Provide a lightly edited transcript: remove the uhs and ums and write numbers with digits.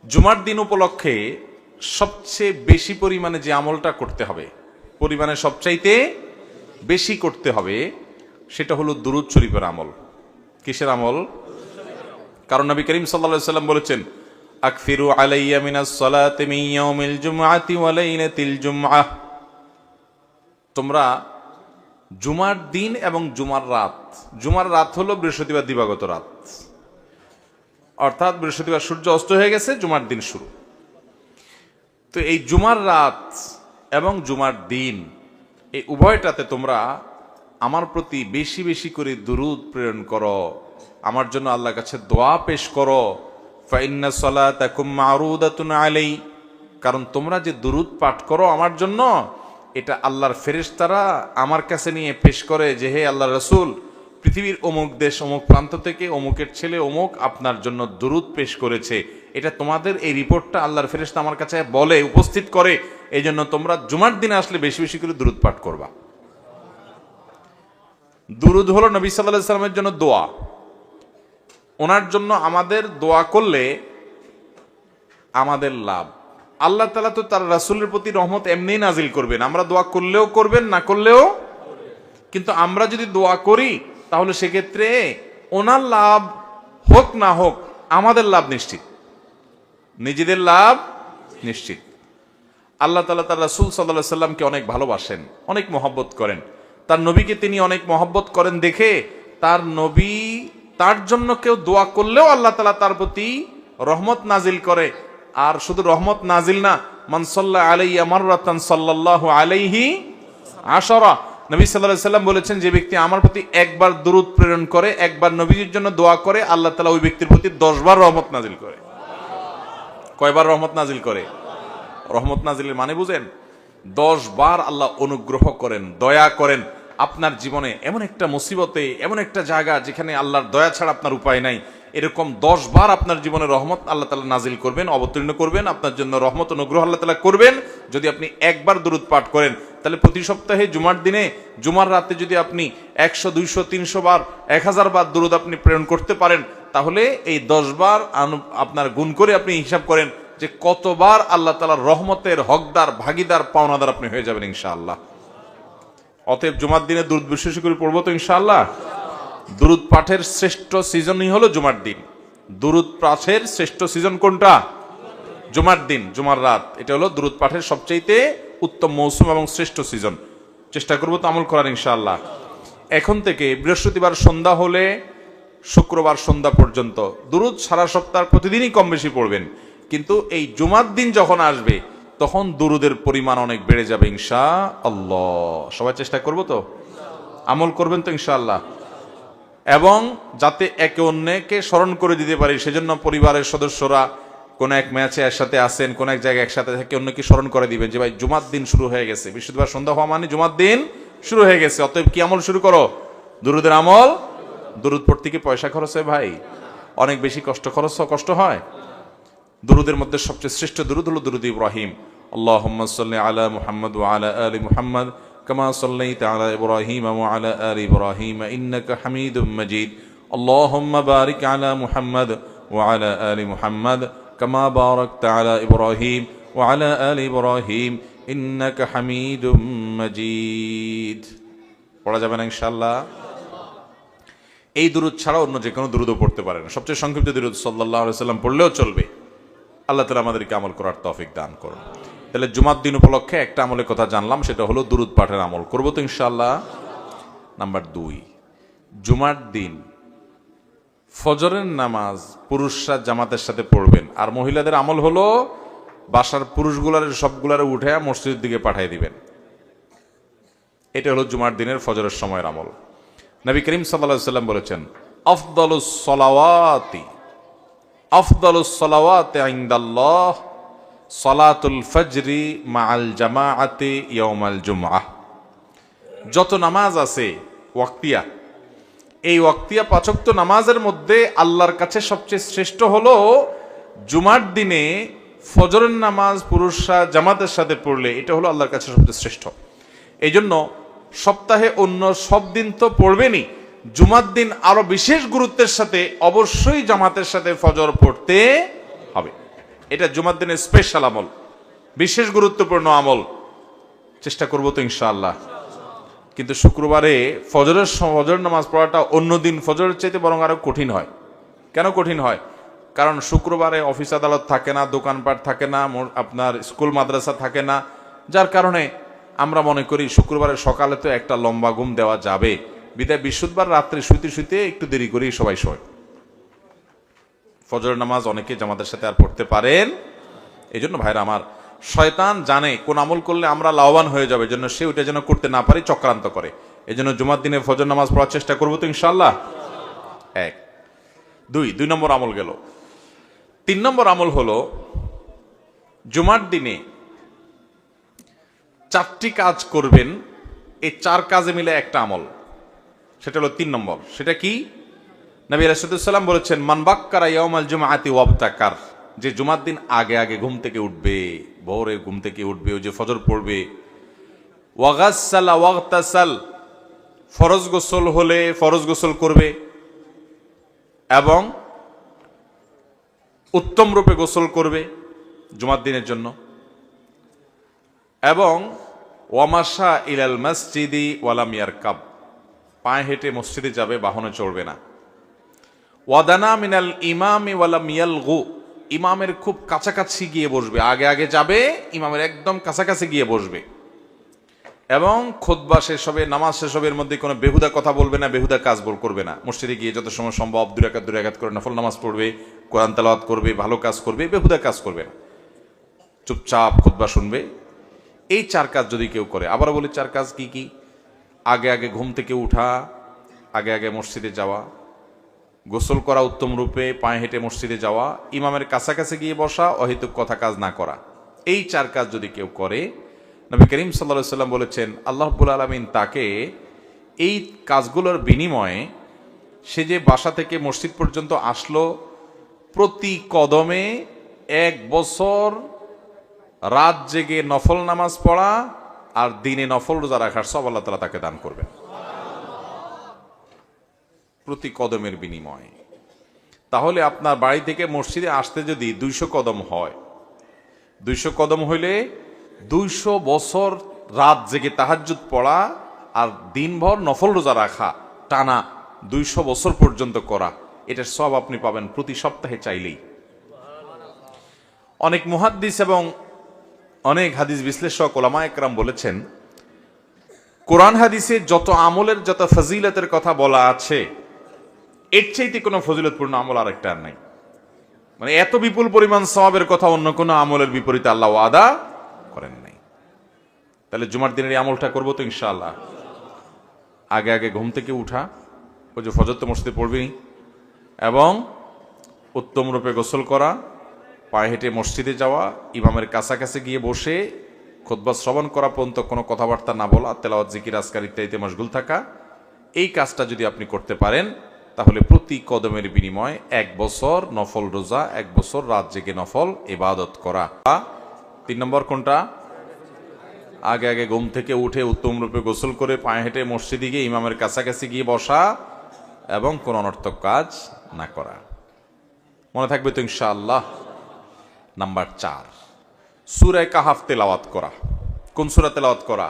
জুমার দিন উপলক্ষে সবচেয়ে বেশি পরিমাণে যে আমলটা করতে হবে, পরিমাণে সবচাইতে বেশি করতে হবে, সেটা হলো দুরূদ শরীফের আমল। কিসের আমল? কারণ নবী করিম সাল্লাল্লাহু আলাইহি ওয়াসাল্লাম বলেছেন, আকসিরু আলাইয়া মিনাস সালাতি মিন ইয়াউমিল জুমআতি ওয়া লাইলাতিল জুমআহ, তোমরা জুমার দিন এবং জুমার রাত হলো বৃহস্পতিবার দিবাগত রাত, অর্থাৎ বৃহস্পতিবার সূর্য অস্ত হয়ে গেছে, জুমার দিন শুরু। তো এই জুমার রাত এবং জুমার দিন, এই উভয়টাতে তোমরা আমার প্রতি বেশি বেশি করে দুরূদ প্রেরণ করো, আমার জন্য আল্লাহর কাছে দোয়া পেশ করো। ফাইন্না সালাতাকুম মারুদাতুন আলাই, কারণ তোমরা যে দুরূদ পাঠ করো আমার জন্য, এটা আল্লাহর ফেরেশতারা আমার কাছে নিয়ে পেশ করে যে, হে আল্লাহর রাসূল, পৃথিবীর অমুক দেশ অমুক প্রান্ত থেকে অমুকের ছেলে অমুক আপনার জন্য দুরূদ পেশ করেছে। এটা তোমাদের এই রিপোর্টটা আল্লাহর ফেরেশতা আমার কাছে বলে, উপস্থিত করে। এই জন্য তোমরা জুমার দিনে আসলে বেশি বেশি করে দুরূদ পাঠ করবা। দুরূদ হলো নবী সাল্লাল্লাহু আলাইহি ওয়াসাল্লামের জন্য দোয়া। ওনার জন্য আমাদের দোয়া করলে আমাদের লাভ। আল্লাহ তাআলা তো তার রাসূলের প্রতি রহমত এমনিই নাজিল করবেন, আমরা দোয়া করলেও করবেন, না করলেও। কিন্তু আমরা যদি দোয়া করি তাহলে সেক্ষেত্রে ওনার লাভ হোক না হোক আমাদের লাভ নিশ্চিত, নিজেদের লাভ নিশ্চিত। আল্লাহ তাআলা তার রাসূল সাল্লাল্লাহু আলাইহি ওয়াসাল্লামকে অনেক ভালোবাসেন, অনেক মহব্বত করেন। তার নবীকে তিনি অনেক মহব্বত করেন দেখে তার নবী, তার জন্য কেউ দোয়া করলেও আল্লাহ তাআলা তার প্রতি রহমত নাজিল করে। আর শুধু রহমত নাজিল না, মান সাল্লা আলাইয়া মাররাতান সাল্লাল্লাহু আলাইহি আশারা, নবী সাল্লাল্লাহু আলাইহি ওয়াসাল্লাম বলেছেন, যে ব্যক্তি আমার প্রতি একবার দুরূদ প্রেরণ করে, একবার নবীজির জন্য দোয়া করে, আল্লাহ তাআলা ওই ব্যক্তির প্রতি 10 বার রহমত নাজিল করে। কয়বার রহমত নাজিল করে? রহমত নাজিলের মানে বুঝেন? 10 বার আল্লাহ অনুগ্রহ করেন, দয়া করেন। আপনার জীবনে এমন একটা মুসিবতে, এমন একটা জায়গা যেখানে আল্লাহর দয়া ছাড়া আপনার উপায় নাই, এরকম 10 বার আপনার জীবনে রহমত আল্লাহ তাআলা নাজিল করবেন, অবতীর্ণ করবেন, আপনার জন্য রহমত অনুগ্রহ আল্লাহ তাআলা করবেন যদি আপনি একবার দুরূদ পাঠ করেন। তাহলে প্রতি সপ্তাহে জুমার দিনে, জুমার রাতে যদি আপনি 100, 200, 300 বার, 1000 বার দুরূদ আপনি প্রেরণ করতে পারেন, তাহলে এই 10 বার আপনার গুণ করে আপনি হিসাব করেন যে কতবার আল্লাহ তাআলার রহমতের হকদার, ভাগীদার, পাওনাদার আপনি হয়ে যাবেন ইনশাআল্লাহ। অতএব জুমার দিনে দুরূদ বিশেষ করে পড়বো তো ইনশাআল্লাহ। দুরূদ পাঠের শ্রেষ্ঠ সিজনই হলো জুমার দিন। দুরূদ পাঠের শ্রেষ্ঠ সিজন কোনটা? জুমার দিন, জুমার রাত। এটা হলো দুরূদ পাঠের সবচাইতে উত্তম মৌসুম এবং শ্রেষ্ঠ সিজন। চেষ্টা করবো তো আমল করার ইনশাআল্লাহ। এখন থেকে বৃহস্পতিবার সন্ধ্যা হলে শুক্রবার সন্ধ্যা পর্যন্ত দুরূদ সারা সপ্তাহ প্রতিদিনই কম বেশি পড়বেন, কিন্তু এই জুমার দিন যখন আসবে তখন দুরূদের পরিমাণ অনেক বেড়ে যাবে ইনশাআল্লাহ। সবাই চেষ্টা করবো তো, আমল করবেন তো ইনশাআল্লাহ। এবং যাতে একে অন্যকে স্মরণ করে দিতে পারি, সেজন্য পরিবারের সদস্যরা কোন এক ম্যাচে একসাথে আসেন, কোন এক জায়গায় একসাথে থেকে অন্যকে স্মরণ করে দিবেন যে ভাই জুমার দিন শুরু হয়ে গেছে, বৃহস্পতিবার সন্ধ্যা হওয়া মানে জুমার দিন শুরু হয়ে গেছে। অতএব কি আমল শুরু করো? দুরূদের আমল। দুরূদ পড়তে কি পয়সা খরচ হয় ভাই? অনেক বেশি কষ্ট হয়। দুরূদের মধ্যে সবচেয়ে শ্রেষ্ঠ দুরূদ হলো দুরূদ ইব্রাহিম। আল্লাহুম্মা সাল্লি আলা মুহাম্মাদ ওয়া আলা আলি মুহাম্মাদ কামা সাল্লাইতা আলা ইব্রাহিম ওয়া আলা আলি ইব্রাহিম ইন্নাকা হামিদুম মাজিদ। আল্লাহুম্মা বারিক আলা মুহাম্মাদ ওয়া আলা আলি মুহাম্মাদ কামা বারাকতা আলা ইব্রাহিম ওয়া আলা আলি ইব্রাহিম ইন্নাকা হামিদুম মাজিদ। পড়া যাবে না ইনশাআল্লাহ। এই দুরূদ ছাড়া অন্য যে কোনো দুরূদও পড়তে পারেন। সবচেয়ে সংক্ষিপ্ত দুরূদ সাল্লাল্লাহু আলাইহি ওয়াসাল্লাম পড়লেও চলবে। আল্লাহ তাআলা আমাদেরকে আমল করার তৌফিক দান করুন। তাহলে জুমার দিন উপলক্ষে একটা আমলের কথা জানলাম, সেটা হলো দুরূদ পাঠের আমল। করবো তো ইনশাআল্লাহ। নাম্বার 2, জুমার দিন ফজরের নামাজ পুরুষরা জামাতের সাথে পড়বেন, আর মহিলাদের আমল হলো বাসার পুরুষগুলার সবগুলারে উঠে মসজিদের দিকে পাঠিয়ে দিবেন। এটা হলো জুমার দিনের ফজরের সময়ের আমল। নবী করিম সাল্লাল্লাহু আলাইহি ওয়াসাল্লাম বলেছেন, আফদালুস সালাওয়াতি ইনদাল্লাহ সালাতুল ফজরি মাআল জামাআতি ইয়াউমাল জুমআহ। যত নামাজ আছে ওয়াক্তিয়া, এই ওয়াক্তিয়া 5 ওয়াক্ত নামাজের মধ্যে আল্লাহর কাছে সবচেয়ে শ্রেষ্ঠ হলো জুমার দিনে ফজরের নামাজ পুরুষরা জামাতের সাথে পড়লে, এটা হলো আল্লাহর কাছে সবচেয়ে শ্রেষ্ঠ। এই জন্য সপ্তাহে অন্য সব দিন তো পড়বেনই, জুমার দিন আরো বিশেষ গুরুত্বের সাথে অবশ্যই জামাতের সাথে ফজর পড়তে হবে। এটা জুমার দিনের স্পেশাল আমল, বিশেষ গুরুত্বপূর্ণ আমল। চেষ্টা করবো তো ইনশাআল্লাহ। কিন্তু শুক্রবারে ফজর নামাজ পড়াটা অন্য দিন ফজরের চাইতে বরং আরো কঠিন হয়। কেন কঠিন হয়? কারণ শুক্রবারে অফিস আদালত থাকে না, দোকানপাট থাকে না, আপনার স্কুল মাদ্রাসা থাকে না, যার কারণে আমরা মনে করি শুক্রবারের সকালে তো একটা লম্বা ঘুম দেওয়া যাবে, বিদায় বৃহস্পতিবার রাত্রে শুইতে শুইতে একটু দেরি করেই সবাই শোয়। ফজর নামাজ অনেকে জামাতের সাথে আর পড়তে পারেন। এই জন্য ভাইরা আমার, শয়তান জানে কোন আমল করলে আমরা লাভবান হয়ে যাবে, জন্য সে ওইটা যেন করতে না পারি চক্রান্ত করে। এই জন্য জুমার দিনে ফজর নামাজ পড়ার চেষ্টা করবো তো ইনশাআল্লাহ। এক। দুই নম্বর আমল গেল। 3 নম্বর আমল হলো জুমার দিনে 4টি কাজ করবেন। এই 4 কাজে মিলে একটা আমল, সেটা হলো 3 নম্বর। সেটা কি? নবী রাসূলুল্লাহ সাল্লাল্লাহু আলাইহি ওয়াসাল্লাম বলেছেন, মান বাক্কারা ইয়াউমাল জুমআতি ওয়াবতাকার, যে জুমার দিন আগে আগে ঘুম থেকে উঠবে, ভোরে ঘুম থেকে উঠবে, ওই যে ফজর পড়বে, ওয়াগাসসালা ওয়াগতাসাল, ফরজ গোসল হলে ফরজ গোসল করবে এবং উত্তম রূপে গোসল করবে জুমার দিনের জন্য, এবং ওয়ামাশা ইলাল মসজিদি ওয়ালাম ইয়ারকাব, পায়ে হেঁটে মসজিদে যাবে, বাহনে চড়বে না। ওয়াদানা মিনাল ইমামি ওয়ালাম ইয়ালগু, ইমামের খুব কাছাকাছি গিয়ে বসবে, আগে আগে যাবে, ইমামের একদম কাছাকাছি গিয়ে বসবে, এবং খুতবা শেষ হবে, নামাজ শেষ হবে, এর মধ্যে কোনো বেহুদা কথা বলবে না, বেহুদা কাজ করবে না। মসজিদে গিয়ে যত সময় সম্ভব 2 রাকাত করে নফল নামাজ পড়বে, কোরআন তেলাওয়াত করবে, ভালো কাজ করবে, বেহুদা কাজ করবে না, চুপচাপ খুতবা শুনবে। এই 4 কাজ যদি কেউ করে, আবার বলি 4 কাজ কি কি? আগে আগে ঘুম থেকে উঠা, আগে আগে মসজিদে যাওয়া, গোসল করা উত্তম রূপে, পায়ে হেঁটে মসজিদে যাওয়া, ইমামের কাছাকাছি গিয়ে বসা, অহেতুক কথা কাজ না করা। এই 4 কাজ যদি কেউ করে, নবী করিম সাল্লাল্লাহু আলাইহি ওয়াসাল্লাম বলেছেন, আল্লাহ রাব্বুল আলামিন তাকে এই কাজগুলোর বিনিময়ে, সে যে বাসা থেকে মসজিদ পর্যন্ত আসলো, প্রতি কদমে 1 বছর রাত জেগে নফল নামাজ পড়া আর দিনে নফল রোজা রাখার সব আল্লাহ তাআলা তাকে দান করবেন, প্রতি কদমের বিনিময়ে। তাহলে আপনার বাড়ি থেকে মসজিদে আসতে যদি 200 কদম হয়, 200 কদম হইলে 200 বছর রাত জেগে তাহাজ্জুদ পড়া আর দিনভর নফল রোজা রাখা, টানা 200 বছর পর্যন্ত করা, এটার সব আপনি পাবেন প্রতি সপ্তাহে চাইলেই। অনেক মুহাদ্দিস এবং অনেক হাদিস বিশ্লেষক ওলামায়ে কেরাম বলেছেন, কোরআন হাদিসে যত আমলের, যত ফজিলতের কথা বলা আছে, এর চাইতে কোনো ফজিলতপূর্ণ আমল আরেকটা আর নাই। মানে এত বিপুল পরিমাণ সওয়াবের কথা অন্য কোনো আমলের বিপরীতে আল্লাহ ওয়াদা করেন নাই। তাহলে জুমার দিনের এই আমলটা করবো তো ইনশাআল্লাহ। আগে আগে ঘুম থেকে উঠা, ওই যে ফজর তো মসজিদে পড়বি, এবং উত্তম রূপে গোসল করা, পায়ে হেঁটে মসজিদে যাওয়া, ইমামের কাছাকাছি গিয়ে বসে খুতবা শ্রবণ করা পর্যন্ত কোনো কথাবার্তা না বলা, তেলাওয়াত জিকির আজকার ইত্যাদিতে মশগুল থাকা, এই কাজটা যদি আপনি করতে পারেন, তাহলে প্রতি কদমের বিনিময়ে 1 বছর নফল রোজা, 1 বছর রাত জেগে নফল ইবাদত করা। 3 নম্বর কোনটা? আগে আগে ঘুম থেকে উঠে উত্তম রূপে গোসল করে পায়ে হেঁটে মসজিদে গিয়ে ইমামের কাছাকাছি গিয়ে বসা এবং কোন অনর্থক কাজ না করা। মনে থাকবে তো ইনশাআল্লাহ। নাম্বার 4, সূরা কাহাফ তেলাওয়াত করা। কোন সূরা তেলাওয়াত করা?